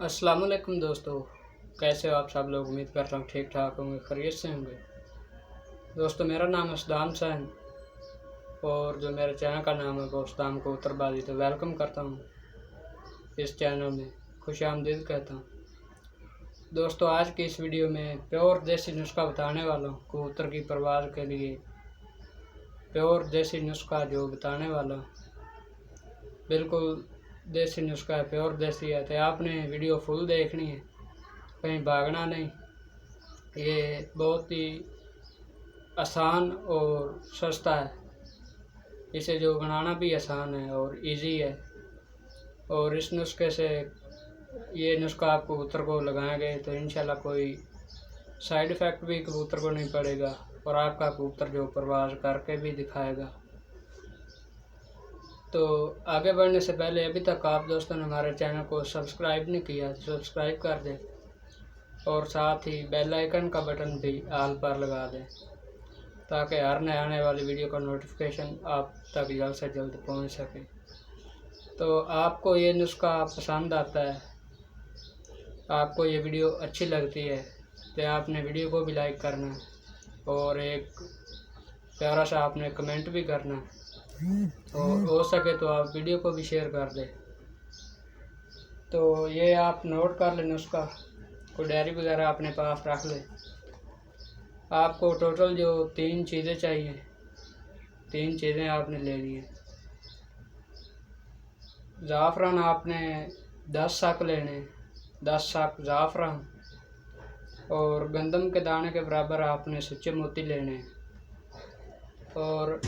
अस्सलाम वालेकुम दोस्तों, कैसे हो आप सब लोग। उम्मीद करता हूँ ठीक ठाक होंगे, खैरियत से होंगे। दोस्तों, मेरा नाम है सदाम सैन और जो मेरे चैनल का नाम है वो सदाम कबूतरबाजी। तो वेलकम करता हूँ इस चैनल में, खुशामदीद कहता हूँ। दोस्तों, आज की इस वीडियो में प्योर देसी नुस्खा बताने वाला हूँ कबूतर की परवाज़ के लिए। प्योर देसी नुस्खा जो बताने वाला हूँ, बिल्कुल देसी नुस्खा है, प्योर देसी है। तो आपने वीडियो फुल देखनी है, कहीं भागना नहीं। ये बहुत ही आसान और सस्ता है, इसे जो बनाना भी आसान है और इजी है। और इस नुस्खे से, ये नुस्खा आप कबूतर को लगाएंगे तो इंशाल्लाह कोई साइड इफ़ेक्ट भी कबूतर को नहीं पड़ेगा और आपका कबूतर जो परवाज़ करके भी दिखाएगा। तो आगे बढ़ने से पहले अभी तक आप दोस्तों ने हमारे चैनल को सब्सक्राइब नहीं किया तो सब्सक्राइब कर दें और साथ ही बेल आइकन का बटन भी ऑल पर लगा दें, ताकि हर नए आने वाली वीडियो का नोटिफिकेशन आप तक जल्द से जल्द पहुंच सके। तो आपको ये नुस्खा पसंद आता है, आपको ये वीडियो अच्छी लगती है, तो आपने वीडियो को भी लाइक करना है और एक प्यारा सा आपने कमेंट भी करना है, और हो सके तो आप वीडियो को भी शेयर कर दें। तो ये आप नोट कर लें नुस्खा, कोई डायरी वगैरह अपने पास रख लें। आपको टोटल जो 3 चीज़ें चाहिए, 3 चीज़ें आपने लेनी है। ज़ाफ़रान आपने 10 शक लेने, 10 शक ज़ाफ़रान। और गंदम के दाने के बराबर आपने सच्चे मोती लेने हैं। और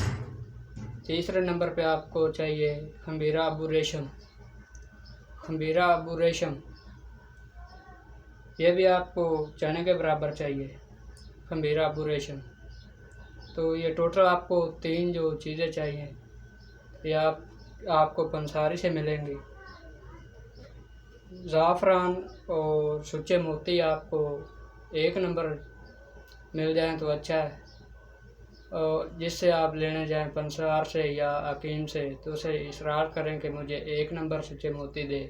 तीसरे नंबर पे आपको चाहिए खमीरा अबू रेशम। खमीरा अबू रेशम ये भी आपको चने के बराबर चाहिए, खमीरा अबू रेशम। तो ये टोटल आपको 3 जो चीज़ें चाहिए, ये आपको पंसारी से मिलेंगी। ज़ाफ़रान और सुच्चे मोती आपको 1 नंबर मिल जाएं तो अच्छा है, और जिससे आप लेने जाएं पंसार से या हकीम से, तो उसे इसरार करें कि मुझे 1 नंबर सुच्चे मोती दे।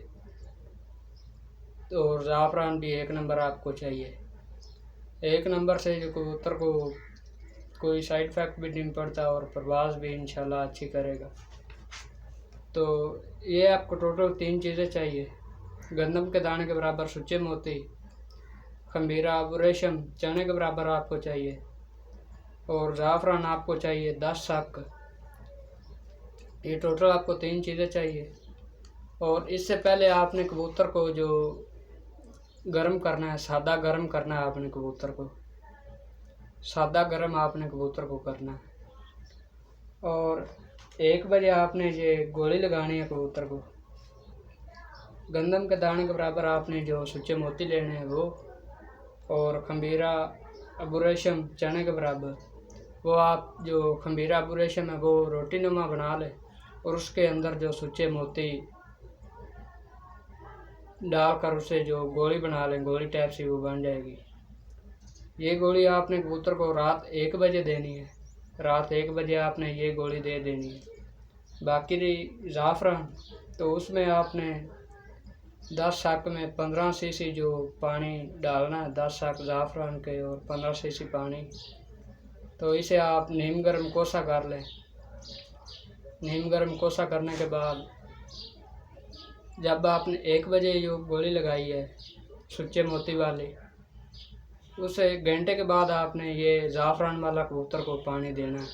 और ज़ाफ़रान भी 1 नंबर आपको चाहिए। 1 नंबर से जो कबूतर को कोई साइड इफ़ेक्ट भी नहीं पड़ता और परवाज़ भी इंशाल्लाह अच्छी करेगा। तो ये आपको टोटल 3 चीज़ें चाहिए। गंदम के दाने के बराबर सुच्चे मोती, खमीरा अबू रेशम चने के बराबर आपको चाहिए, और ज़ाफ़रान आपको चाहिए 10 शक। ये टोटल आपको 3 चीज़ें चाहिए। और इससे पहले आपने कबूतर को जो गर्म करना है, सादा गर्म करना है आपने कबूतर को, सादा गर्म आपने कबूतर को करना है। और 1 बजे आपने ये गोली लगानी है कबूतर को। गंदम के दाने के बराबर आपने जो सुच्चे मोती लेने हैं वो, और खमीरा अबू रेशम चने के बराबर। वो आप जो खमीरा अबू रेशम है वो रोटी नुमा बना लें और उसके अंदर जो सुच्चे मोती डालकर उसे जो गोली बना लें, गोली टाइप से वो बन जाएगी। ये गोली आपने कबूतर को रात 1 बजे देनी है, रात 1 बजे आपने ये गोली दे देनी है। बाकी रही ज़ाफ़रान, तो उसमें आपने 10 शक में 15 सीसी जो पानी डालना है, 10 शक ज़ाफ़रान के और 15 सीसी पानी। तो इसे आप नीम गर्म कोसा कर लें। नीम गर्म कोसा करने के बाद जब आपने 1 बजे जो गोली लगाई है सुच्चे मोती वाली, उस 1 घंटे के बाद आपने ये ज़ाफ़रान वाला कबूतर को पानी देना है।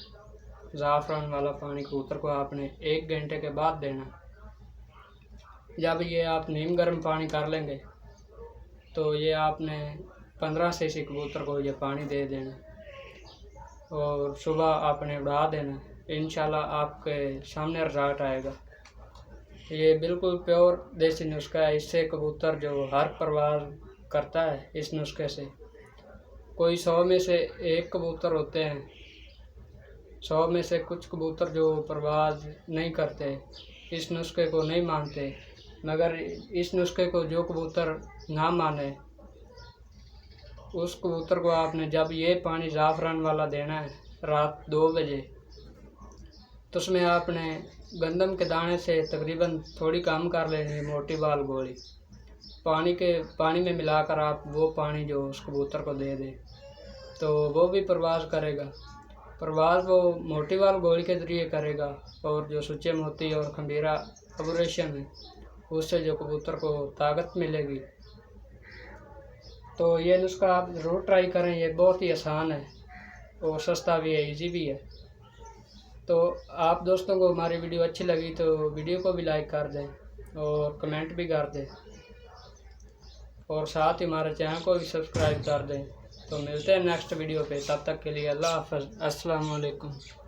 ज़ाफ़रान वाला पानी कबूतर को आपने 1 घंटे के बाद देना है। जब ये आप नीम गर्म पानी कर लेंगे तो ये आपने 15 सीसी कबूतर को ये पानी दे देना और सुबह आपने उड़ा देना। इंशाल्लाह आपके सामने रिज़ल्ट आएगा। ये बिल्कुल प्योर देसी नुस्खा है, इससे कबूतर जो हर परवाज़ करता है इस नुस्खे से। कोई 100 में से 1 कबूतर होते हैं, 100 में से कुछ कबूतर जो परवाज़ नहीं करते, इस नुस्खे को नहीं मानते। मगर इस नुस्खे को जो कबूतर ना माने, उस कबूतर को आपने जब ये पानी ज़ाफ़रान वाला देना है रात 2 बजे, तो उसमें आपने गंदम के दाने से तकरीबन थोड़ी कम कर लेनी है मोटी वाल गोली, पानी में मिलाकर आप वो पानी जो उस कबूतर को दे दें तो वो भी परवाज़ करेगा। परवाज़ वो मोटी वाल गोली के ज़रिए करेगा और जो सुच्चे मोती और खमीरा ऑपरेशन है उससे जो कबूतर को ताकत मिलेगी। तो ये नुस्खा आप ज़रूर ट्राई करें, ये बहुत ही आसान है और सस्ता भी है, इजी भी है। तो आप दोस्तों को हमारी वीडियो अच्छी लगी तो वीडियो को भी लाइक कर दें और कमेंट भी कर दें और साथ ही हमारे चैनल को भी सब्सक्राइब कर दें। तो मिलते हैं नेक्स्ट वीडियो पे, तब तक के लिए अल्लाह हाफ़िज़, अस्सलाम वालेकुम।